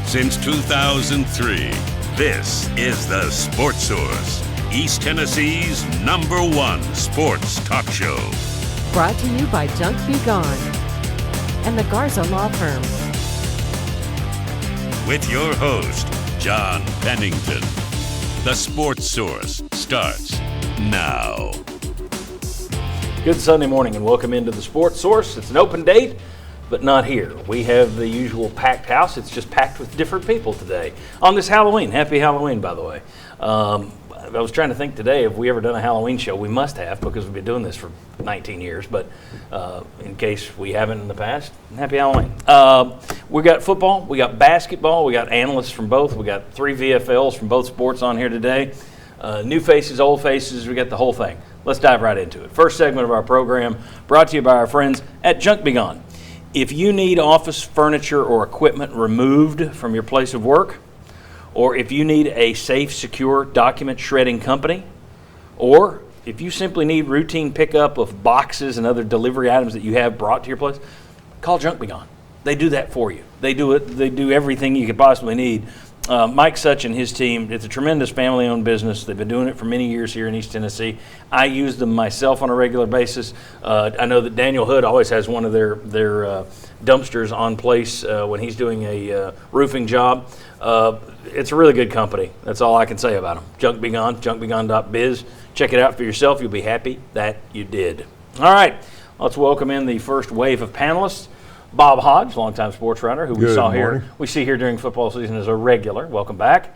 Since 2003, this is The Sports Source, East Tennessee's #1 sports talk show. Brought to you by Junk Be Gone and the Garza Law Firm. With your host, John Pennington. The Sports Source starts now. Good Sunday morning and welcome into the Sports Source. It's an open date, but not here. We have the usual packed house. It's just packed with different people today on this Halloween. Happy Halloween, by the way. I was trying to think today, have we ever done a Halloween show? We must have, because we've been doing this for 19 years, but in case we haven't in the past, happy Halloween. We got football, we got basketball, we got analysts from both, we got 3 VFLs from both sports on here today. New faces, old faces, we got the whole thing. Let's dive right into it. First segment of our program brought to you by our friends at Junk Be Gone. If you need office furniture or equipment removed from your place of work, or if you need a safe, secure document shredding company, or if you simply need routine pickup of boxes and other delivery items that you have brought to your place, call Junk Be Gone. They do that for you. They do it. They do everything you could possibly need. Mike Such and his team, it's a tremendous family-owned business. They've been doing it for many years here in East Tennessee. I use them myself on a regular basis. I know that Daniel Hood always has one of their dumpsters on place when he's doing a roofing job. It's a really good company. That's all I can say about them. Junk Be Gone, junkbegone.biz. Check it out for yourself. You'll be happy that you did. All right, let's welcome in the first wave of panelists. Bob Hodge, longtime sports writer, who we see here during football season as a regular. Welcome back.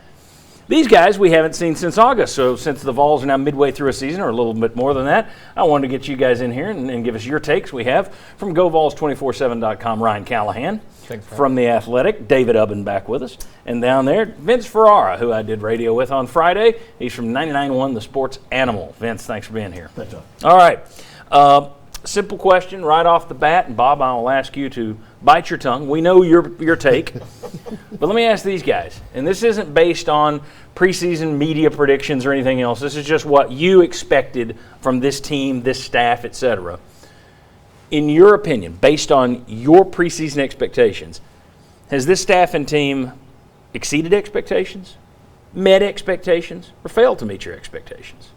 These guys we haven't seen since August, so since the Vols are now midway through a season, or a little bit more than that, I wanted to get you guys in here and give us your takes. We have from GoVols247.com, Ryan Callahan. Thanks, from The Athletic, David Ubben back with us. And down there, Vince Ferrara, who I did radio with on Friday. He's from 99.1 The Sports Animal. Vince, thanks for being here. Thanks, John. All right. Simple question right off the bat, and Bob, I will ask you to bite your tongue. We know your take, but let me ask these guys, and this isn't based on preseason media predictions or anything else. This is just what you expected from this team, this staff, etc. In your opinion, based on your preseason expectations, has this staff and team exceeded expectations, met expectations, or failed to meet your expectations?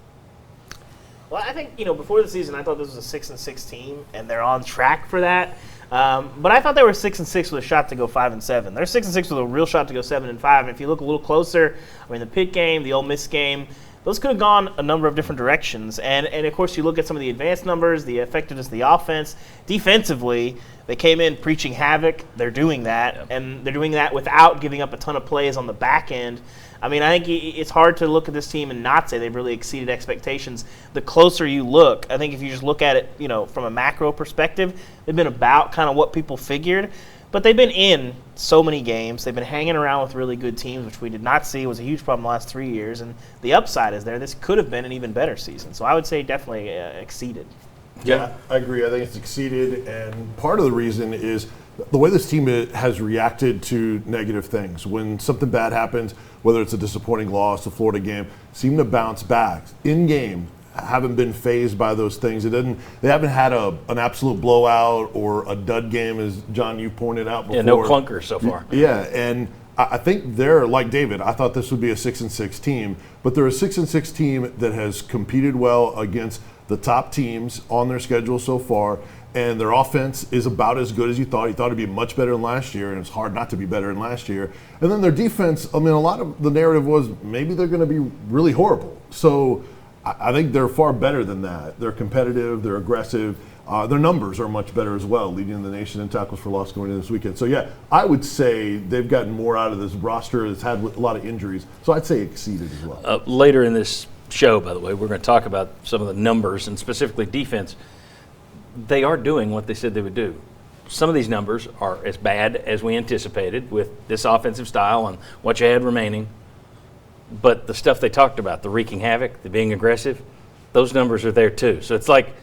Well, I think, before the season, I thought this was a 6-6 team, and they're on track for that. But I thought they were 6-6 with a shot to go 5-7. They're 6-6 with a real shot to go 7-5. And if you look a little closer, the Pitt game, the Ole Miss game, those could have gone a number of different directions. And of course, you look at some of the advanced numbers, the effectiveness of the offense. Defensively, they came in preaching havoc. They're doing that, and they're doing that without giving up a ton of plays on the back end. I think it's hard to look at this team and not say they've really exceeded expectations. The closer you look, I think if you just look at it, from a macro perspective, they've been about kind of what people figured. But they've been in so many games. They've been hanging around with really good teams, which we did not see was a huge problem the last 3 years. And the upside is there. This could have been an even better season. So I would say definitely exceeded. Yeah, I agree. I think it's exceeded. And part of the reason is the way this team has reacted to negative things. When something bad happens, whether it's a disappointing loss, a Florida game, seem to bounce back. In game, haven't been fazed by those things. They haven't had an absolute blowout or a dud game, as John, you pointed out before. Yeah, no clunkers so far. Yeah, and I think they're like David. I thought this would be a 6-6 team, but they're a 6-6 team that has competed well against the top teams on their schedule so far. And their offense is about as good as you thought. You thought it'd be much better than last year, and it's hard not to be better than last year. And then their defense, a lot of the narrative was maybe they're going to be really horrible. So I think they're far better than that. They're competitive, they're aggressive. Their numbers are much better as well, leading the nation in tackles for loss going into this weekend. So, yeah, I would say they've gotten more out of this roster that's had a lot of injuries. So I'd say exceeded as well. Later in this show, by the way, we're going to talk about some of the numbers and specifically defense. They are doing what they said they would do. Some of these numbers are as bad as we anticipated with this offensive style and what you had remaining. But the stuff they talked about, the wreaking havoc, the being aggressive, those numbers are there too. So it's like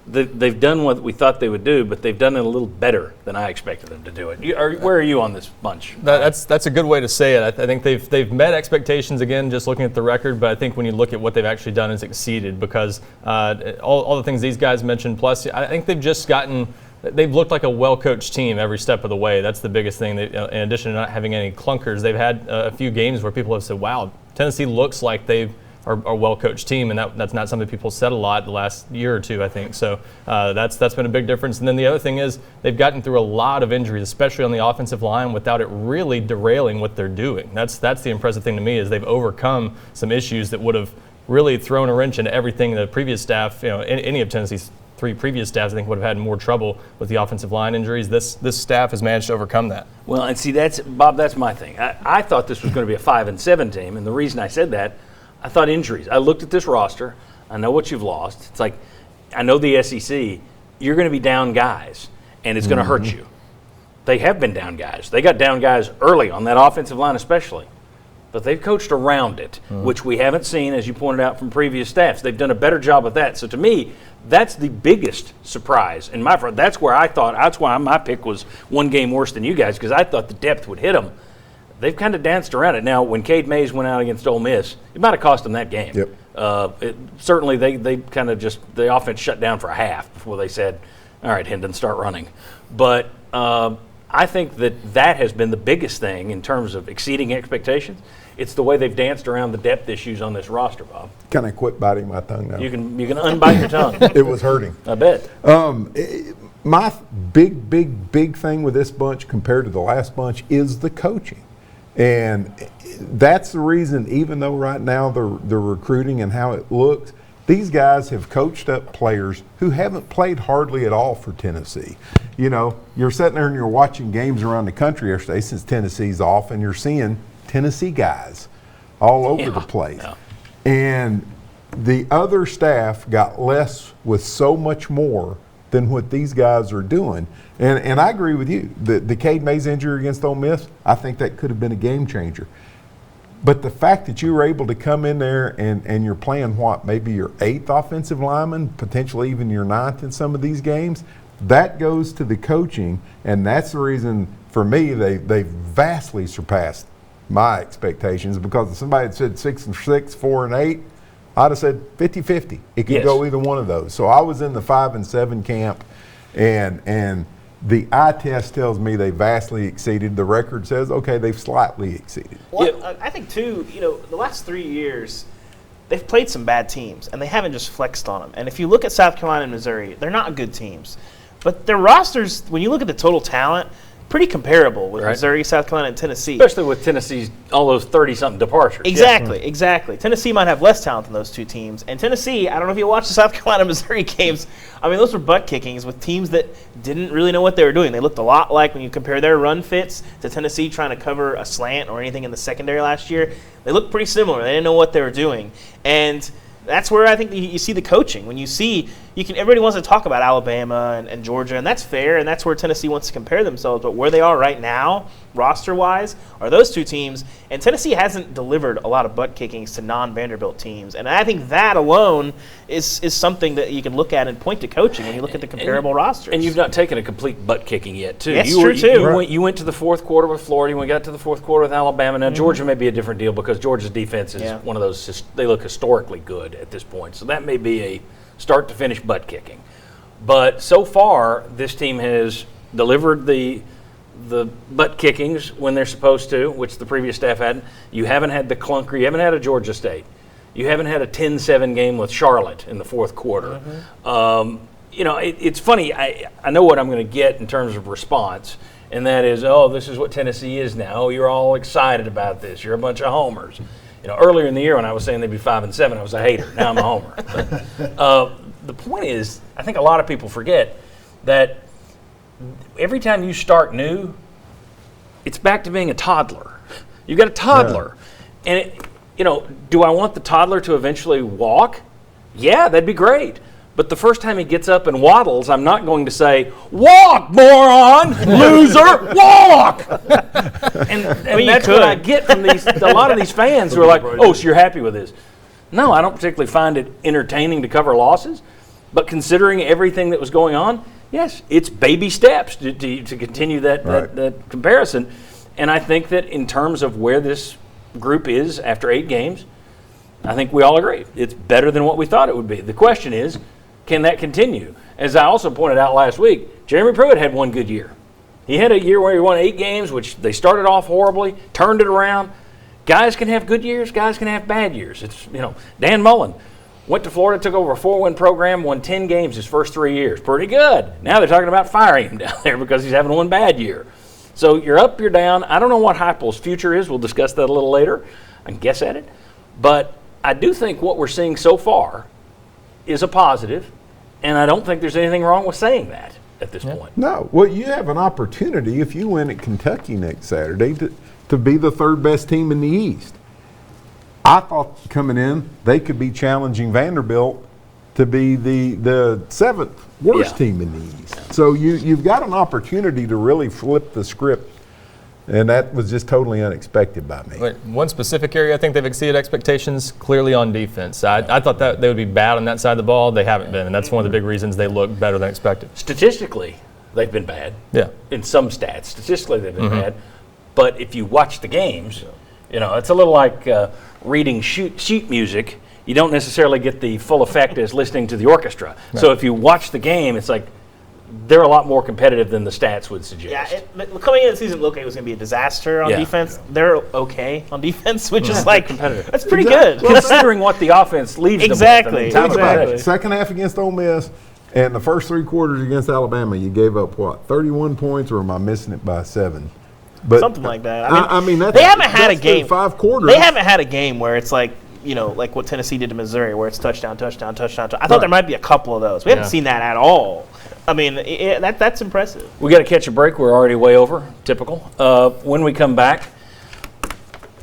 they've done what we thought they would do, but they've done it a little better than I expected them to do it. Where are you on this bunch? That's a good way to say it. I think they've met expectations again, just looking at the record. But I think when you look at what they've actually done, it's exceeded because all the things these guys mentioned. Plus, I think they've just gotten they've looked like a well-coached team every step of the way. That's the biggest thing. In addition to not having any clunkers, they've had a few games where people have said, wow, Tennessee looks like they are a well-coached team, and that's not something people said a lot the last year or two, I think. So that's been a big difference. And then the other thing is they've gotten through a lot of injuries, especially on the offensive line, without it really derailing what they're doing. That's the impressive thing to me, is they've overcome some issues that would have really thrown a wrench into everything the previous staff, any of Tennessee's 3 previous staffs, I think, would have had more trouble with the offensive line injuries. This staff has managed to overcome that. Well, and see, Bob, that's my thing. I thought this was going to be a 5-7 team, and the reason I said that, I thought injuries. I looked at this roster. I know what you've lost. It's like, I know the SEC. You're going to be down guys, and it's going to hurt you. They have been down guys. They got down guys early on that offensive line especially. But they've coached around it, which we haven't seen, as you pointed out, from previous staffs. They've done a better job of that. So to me, that's the biggest surprise. And that's why my pick was one game worse than you guys, because I thought the depth would hit them. They've kind of danced around it. Now, when Cade Mays went out against Ole Miss, it might have cost them that game. Yep. Certainly, they kind of the offense shut down for a half before they said, all right, Hendon, start running. But I think that has been the biggest thing in terms of exceeding expectations. It's the way they've danced around the depth issues on this roster, Bob. Can I quit biting my tongue now? You can unbite your tongue. It was hurting. I bet. My big thing with this bunch compared to the last bunch is the coaching. And that's the reason, even though right now the recruiting and how it looks, these guys have coached up players who haven't played hardly at all for Tennessee. You're sitting there and you're watching games around the country yesterday since Tennessee's off, and you're seeing Tennessee guys all over the place. Yeah. And the other staff got less with so much more than what these guys are doing. And I agree with you. The Cade Mays injury against Ole Miss, I think that could have been a game changer. But the fact that you were able to come in there and you're playing maybe your 8th offensive lineman, potentially even your 9th in some of these games, that goes to the coaching, and that's the reason, for me, they've vastly surpassed my expectations, because if somebody had said 6-6, 4-8, I'd have said 50-50. It could go either one of those. So I was in the 5-7 camp, and the eye test tells me they vastly exceeded. The record says, okay, they've slightly exceeded. Well, I think, too, the last 3 years, they've played some bad teams, and they haven't just flexed on them. And if you look at South Carolina and Missouri, they're not good teams. But their rosters, when you look at the total talent, pretty comparable with Missouri, South Carolina, and Tennessee. Especially with Tennessee's all those 30-something departures. Exactly. Tennessee might have less talent than those two teams. And Tennessee, I don't know if you watched the South Carolina-Missouri games. I mean, those were butt kickings with teams that didn't really know what they were doing. They looked a lot like, when you compare their run fits to Tennessee trying to cover a slant or anything in the secondary last year, they looked pretty similar. They didn't know what they were doing. And that's where I think you see the coaching. When everybody wants to talk about Alabama and Georgia, and that's fair, and that's where Tennessee wants to compare themselves. But where they are right now, roster-wise, are those two teams. And Tennessee hasn't delivered a lot of butt kickings to non-Vanderbilt teams. And I think that alone is something that you can look at and point to coaching when you look at the comparable rosters. And you've not taken a complete butt kicking yet, too. That's true, too. You went to the fourth quarter with Florida. You got to the fourth quarter with Alabama. Now, Georgia may be a different deal, because Georgia's defense is one of those, they look historically good at this point. So that may be a start-to-finish butt kicking. But so far, this team has delivered the butt kickings when they're supposed to, which the previous staff hadn't. You haven't had the clunker. You haven't had a Georgia State. You haven't had a 10-7 game with Charlotte in the fourth quarter. It's funny. I know what I'm going to get in terms of response, and that is, this is what Tennessee is now. You're all excited about this. You're a bunch of homers. Earlier in the year when I was saying they'd be 5-7, I was a hater. Now I'm a homer. But, the point is, I think a lot of people forget that every time you start new, it's back to being a toddler. You've got a toddler. Yeah. And, do I want the toddler to eventually walk? Yeah, that'd be great. But the first time he gets up and waddles, I'm not going to say, "Walk, moron, loser, walk." And that's what I get from a lot of these fans who are like, "Oh, so you're happy with this?" No, I don't particularly find it entertaining to cover losses. But considering everything that was going on, yes, it's baby steps to continue that comparison. And I think that in terms of where this group is after 8 games, I think we all agree it's better than what we thought it would be. The question is, can that continue? As I also pointed out last week, Jeremy Pruitt had one good year. He had a year where he won 8 games, which they started off horribly, turned it around. Guys can have good years. Guys can have bad years. It's, Dan Mullen went to Florida, took over a 4-win program, won 10 games his first 3 years. Pretty good. Now they're talking about firing him down there because he's having one bad year. So you're up, you're down. I don't know what Heupel's future is. We'll discuss that a little later. I can guess at it. But I do think what we're seeing so far is a positive, and I don't think there's anything wrong with saying that at this point. No. Well, you have an opportunity if you win at Kentucky next Saturday to be the 3rd best team in the East. I thought coming in they could be challenging Vanderbilt to be the 7th worst team in the East. So you've got an opportunity to really flip the script, and that was just totally unexpected by me. But one specific area I think they've exceeded expectations, clearly on defense. I thought that they would be bad on that side of the ball. They haven't been, and that's one of the big reasons they look better than expected. Statistically, they've been bad. Yeah. In some stats. Statistically, they've been bad. But if you watch the games, it's a little like reading sheet music. You don't necessarily get the full effect as listening to the orchestra. Right. So if you watch the game, it's like they're a lot more competitive than the stats would suggest. Yeah, coming into the season, looked like it was going to be a disaster on defense. They're okay on defense, which is like competitive. That's pretty good. Well, considering what the offense leads exactly. them with. Exactly. Second half against Ole Miss and the first 3 quarters against Alabama, you gave up, 31 points, or am I missing it by 7? But something like that. I mean that's, they haven't had a game. 5 quarters. They haven't had a game where it's like, like what Tennessee did to Missouri, where it's touchdown, touchdown, touchdown. I thought there might be a couple of those. We haven't seen that at all. I mean, that's impressive. We got to catch a break. We're already way over. Typical. When we come back,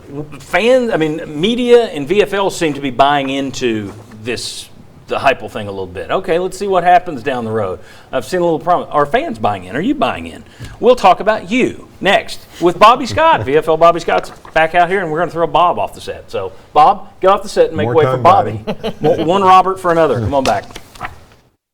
media and VFL seem to be buying into the Heupel thing a little bit. Okay, let's see what happens down the road. I've seen a little problem. Are fans buying in? Are you buying in? We'll talk about you next with Bobby Scott. VFL Bobby Scott's back out here, and we're going to throw Bob off the set. So, Bob, get off the set and make way for Bobby. One Robert for another. Come on back.